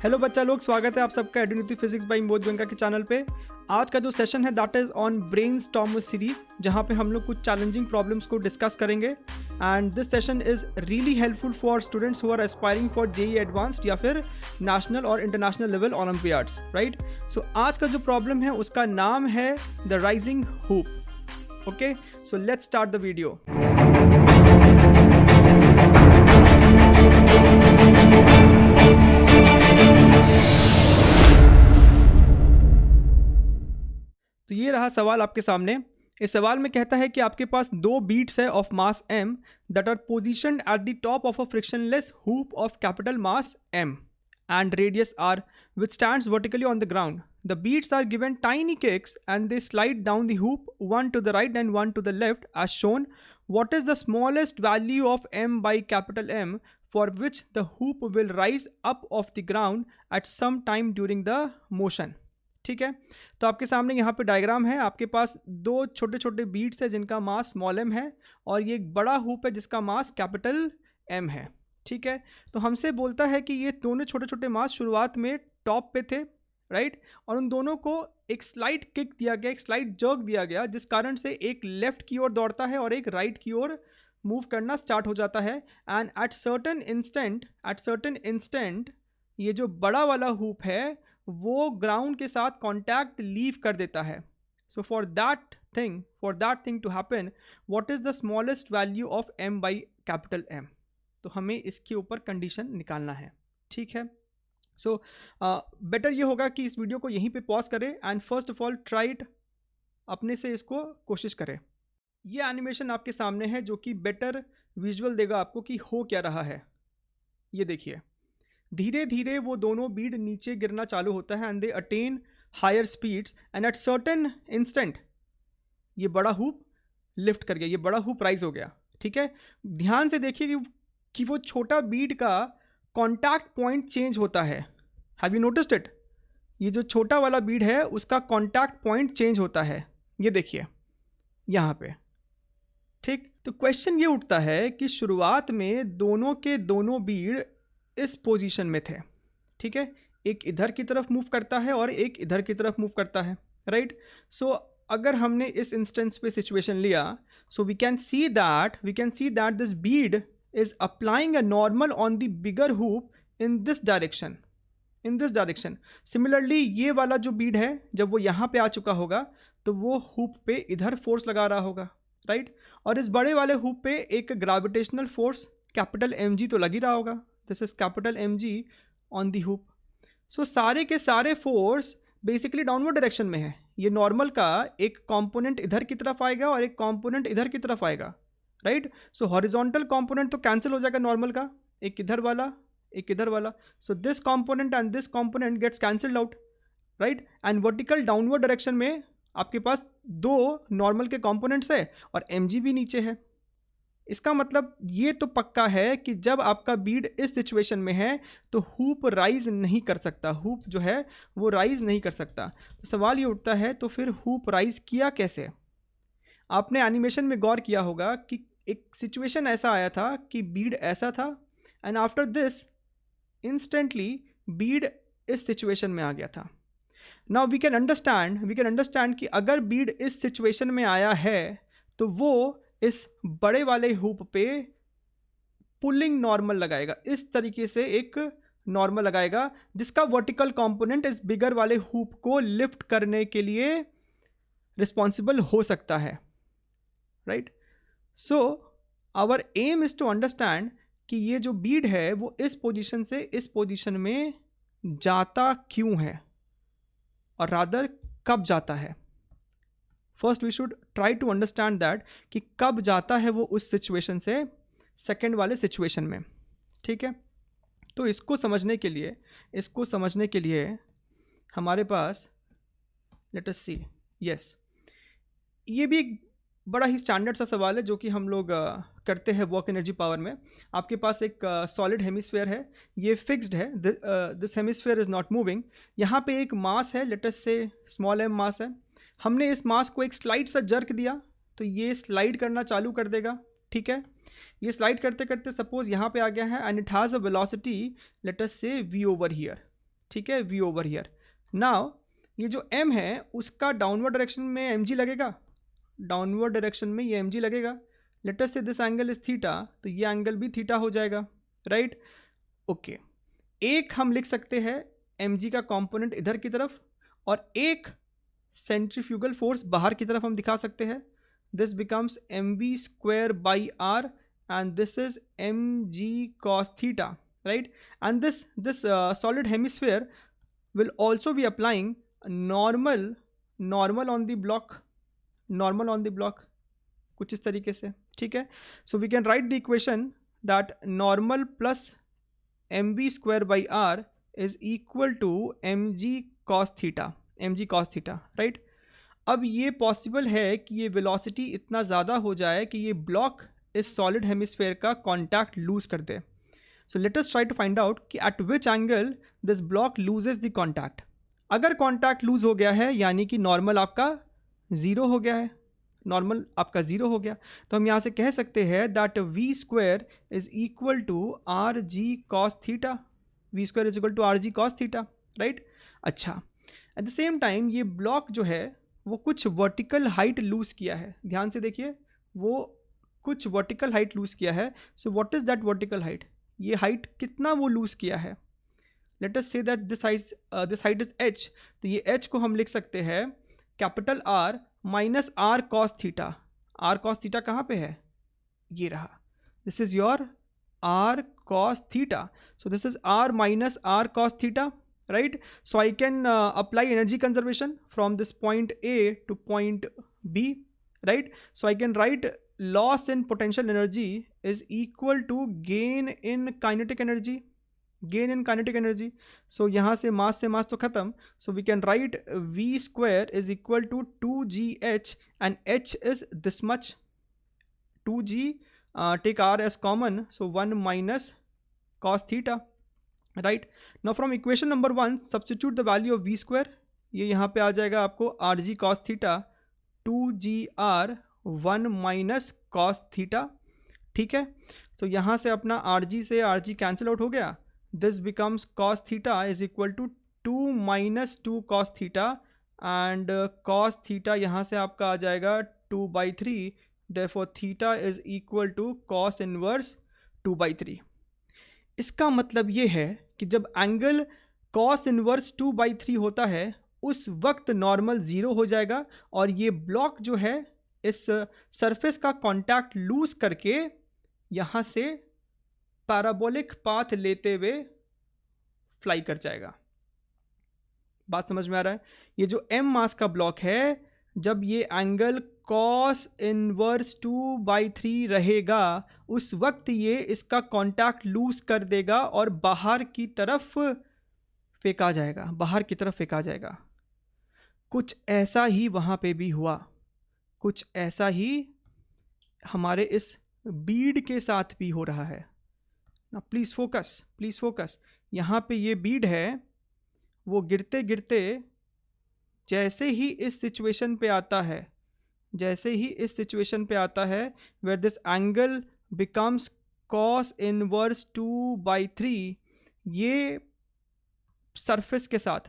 Hello बच्चा लोग, स्वागत है आप सबका Edunity physics by Mod Goenka के चैनल पे। आज का जो सेशन है that is on brainstorm series, जहाँ पे हम लोग कुछ चैलेंजिंग प्रॉब्लम्स को डिस्कस करेंगे। And this session is really helpful for students who are aspiring for JEE advanced या फिर नेशनल और international level olympiads, right. So आज का जो प्रॉब्लम है उसका नाम है the rising hoop. Okay, so let's start the video. तो ये रहा सवाल आपके सामने। इस सवाल में कहता है कि आपके पास दो बीट्स है of mass m that are positioned at the top of a frictionless hoop of capital mass m and radius r which stands vertically on the ground. The beats are given tiny kicks and they slide down the hoop, one to the right and one to the left as shown. What is the smallest value of m by capital M for which the hoop will rise up off the ground at some time during the motion? ठीक है, तो आपके सामने यहाँ पे diagram है। आपके पास दो छोटे छोटे बीट्स है जिनका मास स्मॉल m है और ये एक बड़ा हुप है जिसका मास कैपिटल M है। ठीक है, तो हमसे बोलता है कि ये दोनों छोटे छोटे मास शुरुआत में टॉप पे थे, राइट, और उन दोनों को एक स्लाइड किक दिया गया, एक स्लाइड जर्क दिया गया, जिस कारण से एक लेफ्ट की ओर दौड़ता है और एक राइट की ओर मूव करना स्टार्ट हो जाता है। एंड एट सर्टेन इंस्टेंट ये जो बड़ा वाला हुप है वो ग्राउंड के साथ कांटेक्ट लीव कर देता है। So for that thing to happen, what is the smallest value of m by capital M? तो हमें इसके ऊपर कंडीशन निकालना है। ठीक है, सो बेटर ये होगा कि इस वीडियो को यहीं पे पॉज करें and first of all try it, अपने से इसको कोशिश करें। ये एनिमेशन आपके सामने है जो कि बेटर विजुअल देगा आपको कि हो क्या रहा है। ये देखिए, धीरे धीरे वो दोनों बीड नीचे गिरना चालू होता है and they attain higher speeds and at certain instant ये बड़ा हुप लिफ्ट कर गया, ये बड़ा हुप राइज हो गया। ठीक है, ध्यान से देखिए कि वो छोटा बीड का कांटेक्ट पॉइंट चेंज होता है। Have you noticed it? ये जो छोटा वाला बीड है उसका कांटेक्ट पॉइंट चेंज होता है, ये देखिए यहाँ पे। ठीक, तो क्वेश्चन ये उठता है कि शुरुआत में दोनों के दोनों बीड इस पोजीशन में थे। ठीक है, एक इधर की तरफ मूव करता है और एक इधर की तरफ मूव करता है, राइट। सो अगर हमने इस इंस्टेंस पे सिचुएशन लिया, so we can see that this bead is applying a normal on the bigger hoop in this direction. Similarly ये वाला जो बीड है जब वो यहाँ पे आ चुका होगा तो वो हुप पे इधर फोर्स लगा रहा होगा, राइट, और इस बड़े वाले हुप पे एक ग्रेविटेशनल फोर्स कैपिटल mg तो लग ही रहा होगा। This is capital mg on the hoop. So सारे के सारे फोर्स बेसिकली डाउनवर्ड डायरेक्शन में है। ये नॉर्मल का एक कंपोनेंट इधर की तरफ आएगा और एक कंपोनेंट इधर की तरफ आएगा, राइट। सो हॉरिजॉन्टल कंपोनेंट तो कैंसिल हो जाएगा नॉर्मल का, एक इधर वाला एक इधर वाला। So this component and this component gets cancelled out, right. And vertical downward direction में आपके पास दो नॉर्मल के कंपोनेंट्स है और mg भी नीचे है। इसका मतलब ये तो पक्का है कि जब आपका बीड इस सिचुएशन में है तो हुप राइज नहीं कर सकता, हुप जो है वो राइज नहीं कर सकता। तो सवाल ये उठता है तो फिर हुप राइज किया कैसे? आपने एनिमेशन में गौर किया होगा कि एक सिचुएशन ऐसा आया था कि बीड ऐसा था and after this instantly Beed इस सिचुएशन में आ गया था। नाउ वी कैन अंडरस्टैंड कि अगर बीड इस सिचुएशन में आया है तो वो इस बड़े वाले हुप पे पुलिंग नॉर्मल लगाएगा, इस तरीके से एक नॉर्मल लगाएगा जिसका वर्टिकल कंपोनेंट इस बिगर वाले हुप को लिफ्ट करने के लिए रिस्पॉन्सिबल हो सकता है, right. So our aim is to understand कि ये जो बीड है वो इस पोजीशन से इस पोजीशन में जाता क्यों है और रादर कब जाता है। First we should try to understand that कि कब जाता है वो उस सिचुएशन से सेकेंड वाले सिचुएशन में। ठीक है, तो इसको समझने के लिए हमारे पास लेट अस सी, यस, ये भी एक बड़ा ही स्टैंडर्ड सा सवाल है जो कि हम लोग करते हैं वर्क एनर्जी पावर में। आपके पास एक सॉलिड हेमिस्फेयर है, ये फिक्स्ड है, this hemisphere is not moving. यहाँ पे एक मास है, लेट अस से स्मॉल m मास है। हमने इस मास को एक स्लाइड सा जर्क दिया तो ये स्लाइड करना चालू कर देगा। ठीक है, ये स्लाइड करते करते सपोज यहाँ पे आ गया है and it has a velocity late us से v ओवर हियर। ठीक है, v ओवर हियर. नाउ ये जो m है उसका डाउनवर्ड डायरेक्शन में mg लगेगा, डाउनवर्ड डायरेक्शन में ये mg लगेगा. लेट अस से दिस एंगल इज थीटा, तो ये एंगल भी थीटा हो जाएगा, राइट. ओके, एक हम लिख सकते हैं mg का कंपोनेंट इधर की तरफ और एक सेंट्रीफ्यूगल फोर्स बाहर की तरफ हम दिखा सकते हैं. This becomes mv square by r and this is mg cos theta, right. And this solid hemisphere will also be applying normal on the block, कुछ इस तरीके से, ठीक है. So we can write the equation that normal plus mv square by r is equal to mg cos theta, right. अब ये possible है कि ये वेलोसिटी इतना ज़्यादा हो जाए कि ये ब्लॉक इस सॉलिड हेमिस्फेयर का कॉन्टैक्ट लूज कर दे. So let us try to find out कि at which angle this block loses the contact. अगर कॉन्टैक्ट लूज हो गया है यानी कि नॉर्मल आपका ज़ीरो हो गया है, तो हम यहाँ से कह सकते हैं that v square is equal to r g cos theta, right. अच्छा, एट द सेम टाइम ये ब्लॉक जो है वो कुछ वर्टिकल हाइट लूज किया है. ध्यान से देखिए, वो कुछ वर्टिकल हाइट लूज किया है. So what is that vertical height? ये हाइट कितना वो लूज किया है? लेट अस से that this height is h. तो ये h को हम लिख सकते हैं capital R minus r cos theta. R cos theta कहाँ पे है? ये रहा. This is your r cos theta. So this is R minus r cos theta, right. So I can apply energy conservation from this point A to point B, right. So I can write loss in potential energy is equal to gain in kinetic energy. So यहाँ से मास तो खत्म. So we can write V square is equal to 2gh and h is this much, 2g, take r as common, so 1 minus cos theta, right. Now from equation number 1 substitute the value of v square. ये यहाँ पे आ जाएगा आपको r g cos theta 2gr 1 minus cos theta, ठीक है. तो यहाँ से अपना आर जी से आर जी कैंसिल आउट हो गया. This becomes cos theta is equal to 2 minus 2 cos theta and cos theta यहाँ से आपका आ जाएगा 2/3. Therefore theta is equal to cos inverse 2/3. इसका मतलब ये है कि जब एंगल कॉस इनवर्स 2/3 होता है उस वक्त नॉर्मल ज़ीरो हो जाएगा और ये ब्लॉक जो है इस सरफेस का कांटेक्ट लूज करके यहाँ से पैराबोलिक पाथ लेते हुए फ्लाई कर जाएगा. बात समझ में आ रहा है? ये जो m मास का ब्लॉक है, जब ये एंगल कॉस इनवर्स 2/3 रहेगा उस वक्त ये इसका कांटेक्ट लूज कर देगा और बाहर की तरफ फेंका जाएगा. कुछ ऐसा ही वहाँ पे भी हुआ, कुछ ऐसा ही हमारे इस बीड के साथ भी हो रहा है. ना प्लीज़ फोकस. यहाँ पे ये बीड है, वो गिरते गिरते जैसे ही इस सिचुएशन पे आता है where this angle becomes cos inverse 2/3, ये सरफेस के साथ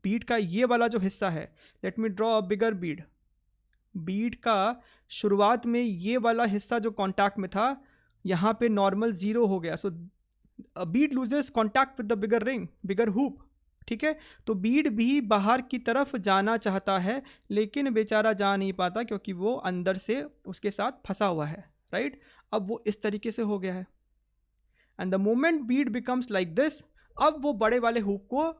बीड का ये वाला जो हिस्सा है, लेट मी ड्रॉ अ बिगर बीड. बीड का शुरुआत में ये वाला हिस्सा जो कांटेक्ट में था, यहाँ पे नॉर्मल ज़ीरो हो गया. So bead loses contact with the bigger hoop, ठीक है. तो बीड भी बाहर की तरफ जाना चाहता है लेकिन बेचारा जा नहीं पाता क्योंकि वो अंदर से उसके साथ फंसा हुआ है, राइट. अब वो इस तरीके से हो गया है and the moment Beed becomes like this, अब वो बड़े वाले हुप को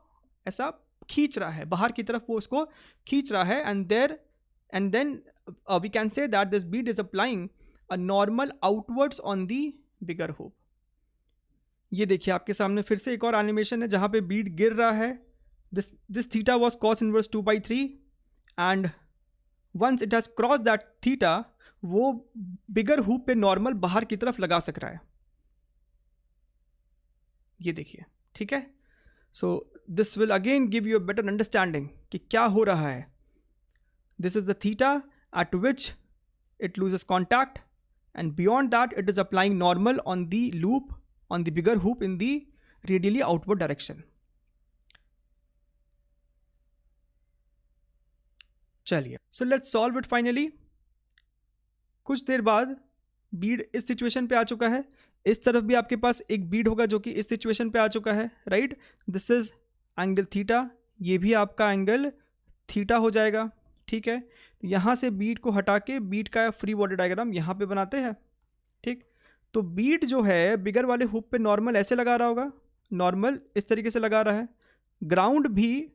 ऐसा खींच रहा है, बाहर की तरफ वो उसको खींच रहा है and then we can say that this bead is applying a normal outwards on the bigger hoop. ये देखिए आपके सामने फिर से एक और एनिमेशन है जहाँ पे बीड गिर रहा है. This theta was cos inverse 2/3 and once it has cross that theta, वो बिगर हुप पे नॉर्मल बाहर की तरफ लगा सक रहा है. ये देखिए, ठीक है. So this will again give you a better understanding कि क्या हो रहा है. This is the theta eight which it loses contact and beyond that it is applying normal on the loop on the bigger hoop in the radially outward direction. चलिए, so let's solve it finally. कुछ देर बाद बीड इस situation पे आ चुका है, इस तरफ भी आपके पास एक बीड होगा जो कि इस सिचुएशन पे आ चुका है, right. This is angle theta, ये भी आपका एंगल थीटा हो जाएगा, ठीक है। तो यहाँ से बीड को हटा के बीड का फ्री बॉडी डायग्राम यहाँ पे बनाते हैं, ठीक। तो बीड जो है बिगर वाले हुप पे नॉर्मल ऐसे लगा रहा होगा, नॉर्मल इस तरीके से लगा रहा है, ग्राउंड भी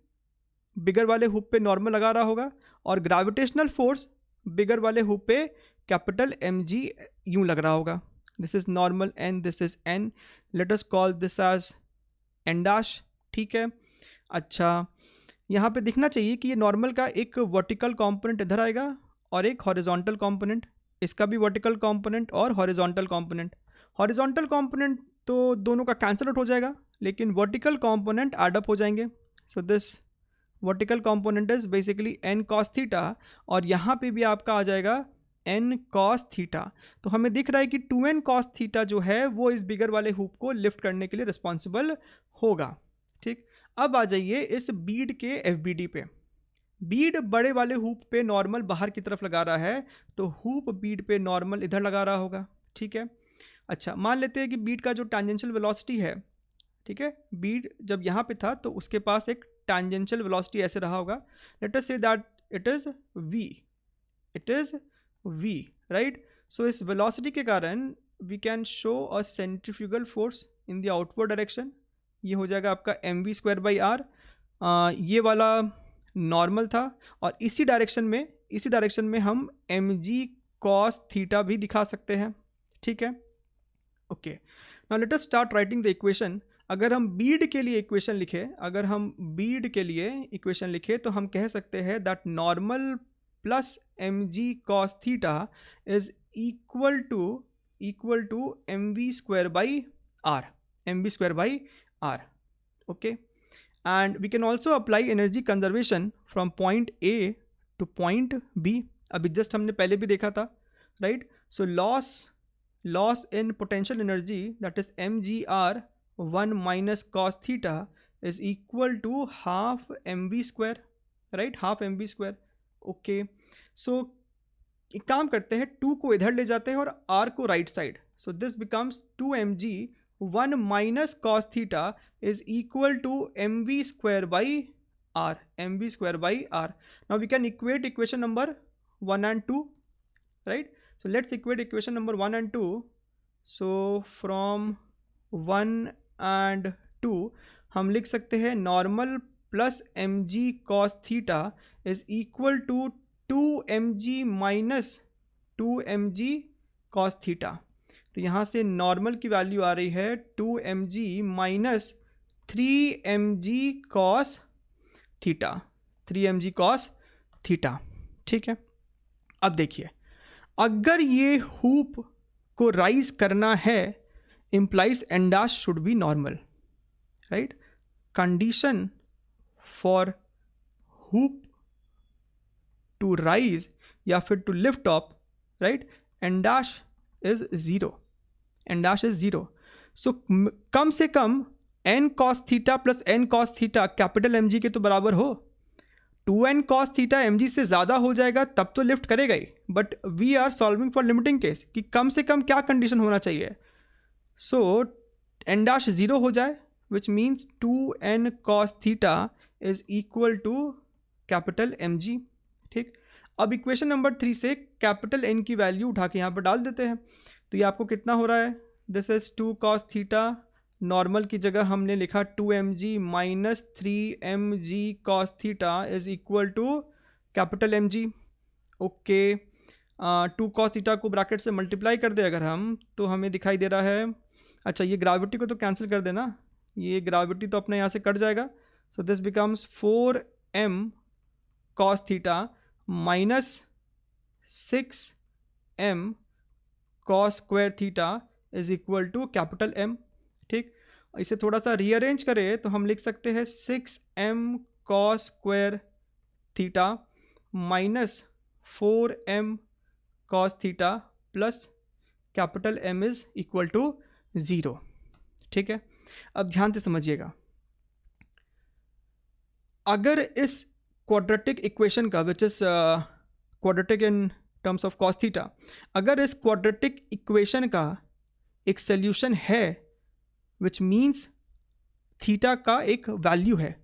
बिगर वाले हुप पे नॉर्मल लगा रहा होगा, और ग्रेविटेशनल फोर्स बिगर वाले हुप पे कैपिटल mg यूं लग रहा होगा। This is normal n, this is n, let us call this as n dash, ठीक है। अच्छा, यहाँ पे दिखना चाहिए कि ये नॉर्मल का एक वर्टिकल कंपोनेंट इधर आएगा और एक हॉरिजॉन्टल कंपोनेंट, इसका भी वर्टिकल कंपोनेंट और हॉरिजॉन्टल कंपोनेंट। हॉरिजॉन्टल कंपोनेंट तो दोनों का कैंसिल आउट हो जाएगा, लेकिन वर्टिकल कंपोनेंट ऐड अप हो जाएंगे। So this vertical component is basically n cos theta, और यहाँ पे भी आपका आ जाएगा n cos थीटा। तो हमें दिख रहा है कि 2n cos थीटा जो है वो इस बिगर वाले हुप को लिफ्ट करने के लिए रिस्पॉन्सिबल होगा, ठीक। अब आ जाइए इस बीड के FBD पे। बीड बड़े वाले हुप पे नॉर्मल बाहर की तरफ लगा रहा है, तो हुप बीड पे नॉर्मल इधर लगा रहा होगा, ठीक है। अच्छा, मान लेते हैं कि बीड का जो टैंजेंशियल वेलोसिटी है, ठीक है, बीड जब यहाँ पे था तो उसके पास एक टैंजेंशियल वेलोसिटी ऐसे रहा होगा। लेट अस से that it is v, it is v, right. So इस वेलोसिटी के कारण we can show a centrifugal force in the outward direction. ये हो जाएगा आपका mv²/r। ये वाला नॉर्मल था, और इसी डायरेक्शन में हम mg cos थीटा भी दिखा सकते हैं, ठीक है। Okay, now let us start writing the equation. अगर हम बीड के लिए इक्वेशन लिखे, तो हम कह सकते हैं that normal plus mg cos theta is equal to mv²/r, mv²/r, okay। And we can also apply energy conservation from point A to point B। अभी जस्ट हमने पहले भी देखा था, right. So loss in potential energy that is mgr1 minus cos theta is equal to half mv², right, half mv²। Okay, so एक काम करते हैं, 2 को इधर ले जाते हैं और r को right side. So this becomes 2mg1 minus cos theta is equal to mv²/r, mv²/r। Now we can equate equation number 1 and 2, right? So let's equate equation number 1 and 2. So from 1 and 2 हम लिख सकते हैं normal plus mg cos theta is equal to 2mg minus 2mg cos theta। तो यहाँ से normal की value आ रही है 2mg minus 3mg cos theta, 3mg cos theta, ठीक है। अब देखिए, अगर ये हुप को राइज करना है implies n dash should be normal, right? Condition for hoop to rise या फिर to lift up, right? n dash is 0, n dash is 0। so कम से कम n cos theta plus n cos theta capital mg के तो बराबर हो। 2n cos theta mg से ज़्यादा हो जाएगा तब तो लिफ्ट करेगा ही, but we are solving for limiting case कि कम से कम क्या कंडीशन होना चाहिए। सो n dash 0 हो जाए, which means 2n cos theta is equal to capital mg, ठीक। अब इक्वेशन नंबर 3 से कैपिटल n की वैल्यू उठा के यहाँ पर डाल देते हैं, तो ये आपको कितना हो रहा है, this is 2 cos theta, normal की जगह हमने लिखा 2mg minus 3mg cos theta is equal to capital mg, okay. 2 cos theta को ब्रैकेट से मल्टीप्लाई कर दे अगर हम, तो हमें दिखाई दे रहा है, अच्छा ये ग्रेविटी को तो कैंसिल कर देना, ये ग्रेविटी तो अपने यहाँ से कट जाएगा। So this becomes 4m cos theta minus 6m cos square theta is equal to capital m, ठीक। इसे थोड़ा सा रीअरेंज करें तो हम लिख सकते हैं 6m cos square theta minus 4m cos theta plus capital m is equal to 0, ठीक है। अब ध्यान से समझिएगा, अगर इस क्वाड्रेटिक इक्वेशन का which is quadratic in terms of cos theta, अगर इस क्वाड्रेटिक इक्वेशन का एक सोल्यूशन है विच मीन्स थीटा का एक वैल्यू है,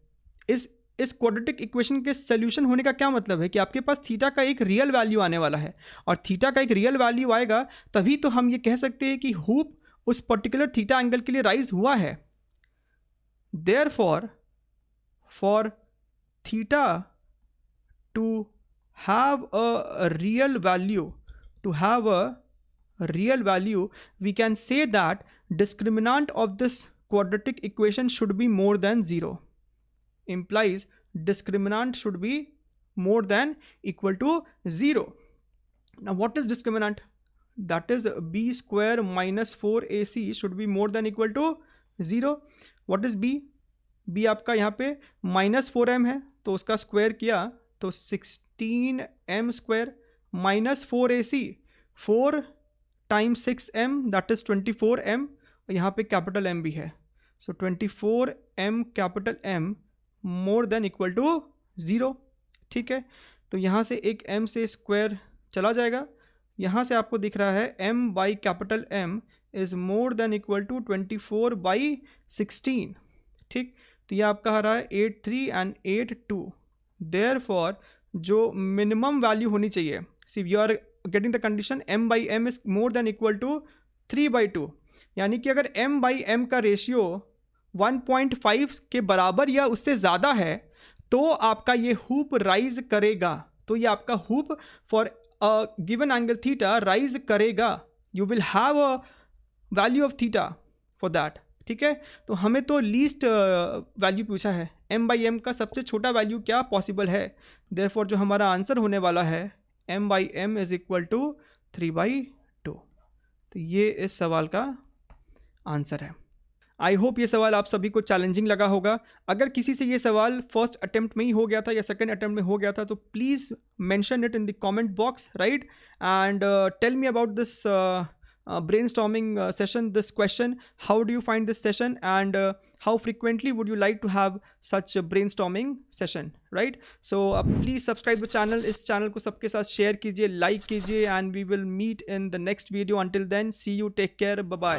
इस क्वाड्रेटिक इक्वेशन के सोल्यूशन होने का क्या मतलब है कि आपके पास थीटा का एक रियल वैल्यू आने वाला है, और थीटा का एक रियल वैल्यू आएगा तभी तो हम ये कह सकते हैं कि हुप उस पर्टिकुलर थीटा एंगल के लिए राइज हुआ है. Therefore for theta two have a real value, we can say that discriminant of this quadratic equation should be more than 0. Implies discriminant should be more than equal to 0. Now what is discriminant? That is b square minus 4ac should be more than equal to 0. What is b? b आपका यहाँ पे -4m है, तो उसका square किया तो 16m square minus 4ac, 4 times 6m that is 24m, और यहाँ पे कैपिटल M भी है, so 24m capital M more than equal to 0. ठीक है, तो यहाँ से एक m से स्क्वायर चला जाएगा, यहाँ से आपको दिख रहा है m by capital M is more than equal to 24/16. ठीक, तो ये आपका आ रहा है 8.3 एंड 8.2. Therefore जो मिनिमम वैल्यू होनी चाहिए, see you are getting the condition m by M is more than equal to 3/2, यानी कि अगर m बाई एम का रेशियो 1.5 के बराबर या उससे ज़्यादा है तो आपका ये हुप राइज करेगा. तो ये आपका hoop for a given angle theta rise करेगा. You will have a value of theta for that. ठीक है, तो हमें तो लीस्ट वैल्यू पूछा है, m बाई एम का सबसे छोटा वैल्यू क्या पॉसिबल है. देयरफॉर जो हमारा आंसर होने वाला है m by M is equal to 3/2. तो ये इस सवाल का आंसर है. आई होप ये सवाल आप सभी को चैलेंजिंग लगा होगा. अगर किसी से ये सवाल फर्स्ट अटेम्प्ट में ही हो गया था या सेकंड अटेम्प्ट में हो गया था तो please mention it in the comment box, right, and tell me about this brainstorming session, this question. How do you find this session, and how frequently would you like to have such a brainstorming session, right? So please subscribe the channel. इस channel को सबके साथ share कीजिए, like कीजिए, and we will meet in the next video. Until then, see you, take care, bye bye.